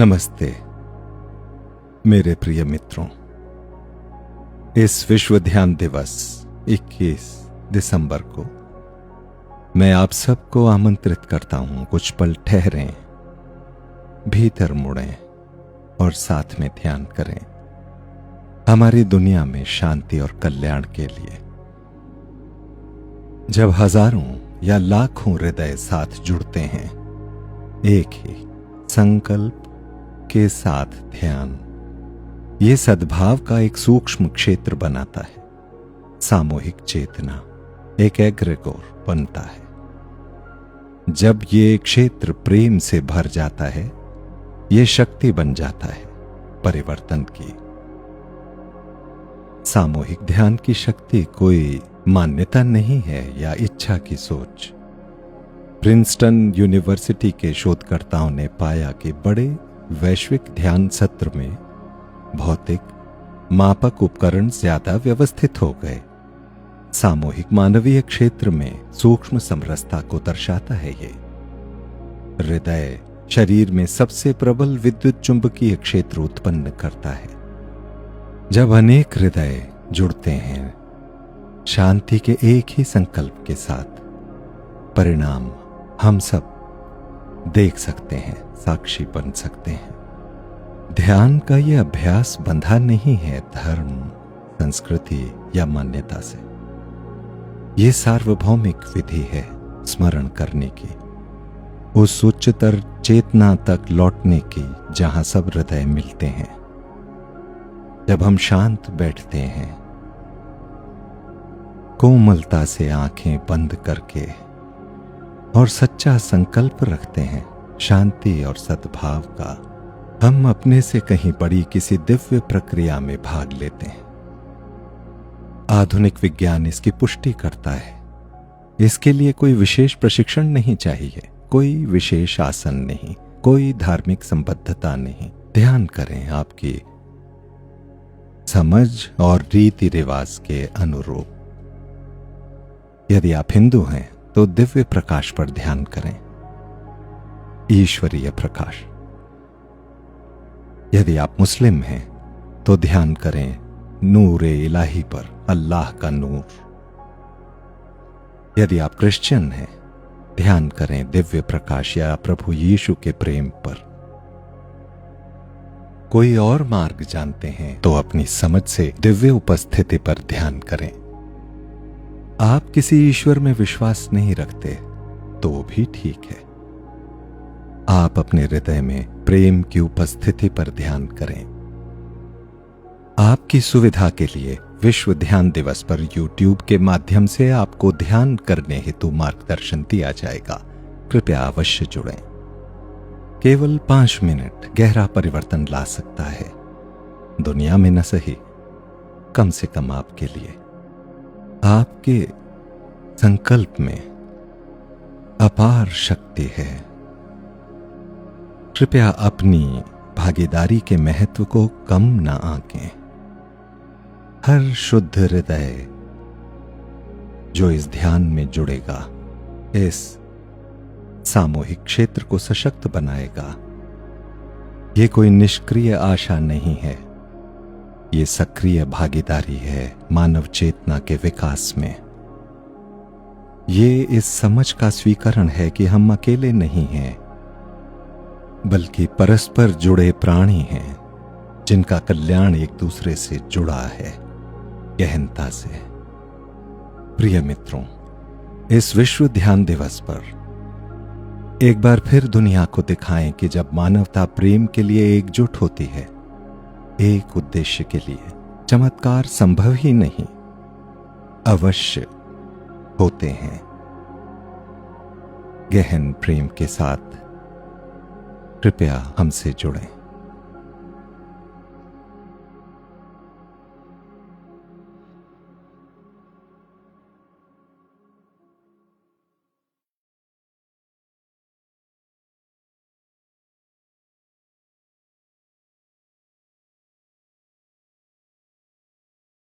नमस्ते मेरे प्रिय मित्रों। इस विश्व ध्यान दिवस 21 दिसंबर को मैं आप सबको आमंत्रित करता हूं, कुछ पल ठहरें, भीतर मुड़ें और साथ में ध्यान करें हमारी दुनिया में शांति और कल्याण के लिए। जब हजारों या लाखों हृदय साथ जुड़ते हैं एक ही संकल्प के साथ, ध्यान ये सद्भाव का एक सूक्ष्म क्षेत्र बनाता है। सामूहिक चेतना एक एग्रेगोर बनता है। जब ये क्षेत्र प्रेम से भर जाता है, ये शक्ति बन जाता है परिवर्तन की। सामूहिक ध्यान की शक्ति कोई मान्यता नहीं है या इच्छा की सोच। प्रिंसटन यूनिवर्सिटी के शोधकर्ताओं ने पाया कि बड़े वैश्विक ध्यान सत्र में भौतिक मापक उपकरण ज्यादा व्यवस्थित हो गए। सामूहिक मानवीय क्षेत्र में सूक्ष्म समरसता को दर्शाता है। ये हृदय शरीर में सबसे प्रबल विद्युत चुंबकीय क्षेत्र उत्पन्न करता है। जब अनेक हृदय जुड़ते हैं शांति के एक ही संकल्प के साथ, परिणाम हम सब देख सकते हैं, साक्षी बन सकते हैं। ध्यान का यह अभ्यास बंधा नहीं है धर्म, संस्कृति या मान्यता से। यह सार्वभौमिक विधि है स्मरण करने की, उस उच्चतर चेतना तक लौटने की जहां सब हृदय मिलते हैं। जब हम शांत बैठते हैं, कोमलता से आंखें बंद करके और सच्चा संकल्प रखते हैं शांति और सद्भाव का, हम अपने से कहीं बड़ी किसी दिव्य प्रक्रिया में भाग लेते हैं। आधुनिक विज्ञान इसकी पुष्टि करता है। इसके लिए कोई विशेष प्रशिक्षण नहीं चाहिए, कोई विशेष आसन नहीं, कोई धार्मिक संबद्धता नहीं। ध्यान करें आपकी समझ और रीति रिवाज के अनुरूप। यदि आप हिंदू हैं तो दिव्य प्रकाश पर ध्यान करें, ईश्वरीय प्रकाश। यदि आप मुस्लिम हैं तो ध्यान करें नूरे इलाही पर, अल्लाह का नूर। यदि आप क्रिश्चियन हैं, ध्यान करें दिव्य प्रकाश या प्रभु यीशु के प्रेम पर। कोई और मार्ग जानते हैं तो अपनी समझ से दिव्य उपस्थिति पर ध्यान करें। आप किसी ईश्वर में विश्वास नहीं रखते तो भी ठीक है। आप अपने हृदय में प्रेम की उपस्थिति पर ध्यान करें। आपकी सुविधा के लिए विश्व ध्यान दिवस पर YouTube के माध्यम से आपको ध्यान करने हेतु मार्गदर्शन दिया जाएगा। कृपया अवश्य जुड़ें। केवल 5 मिनट गहरा परिवर्तन ला सकता है, दुनिया में न सही, कम से कम आपके लिए। आपके संकल्प में अपार शक्ति है। कृपया अपनी भागीदारी के महत्व को कम न आंकें। हर शुद्ध हृदय जो इस ध्यान में जुड़ेगा, इस सामूहिक क्षेत्र को सशक्त बनाएगा। यह कोई निष्क्रिय आशा नहीं है, ये सक्रिय भागीदारी है मानव चेतना के विकास में। ये इस समझ का स्वीकरण है कि हम अकेले नहीं हैं, बल्कि परस्पर जुड़े प्राणी हैं जिनका कल्याण एक दूसरे से जुड़ा है गहनता से। प्रिय मित्रों, इस विश्व ध्यान दिवस पर एक बार फिर दुनिया को दिखाएं कि जब मानवता प्रेम के लिए एकजुट होती है, एक उद्देश्य के लिए, चमत्कार संभव ही नहीं, अवश्य होते हैं। गहन प्रेम के साथ कृपया हमसे जुड़ें।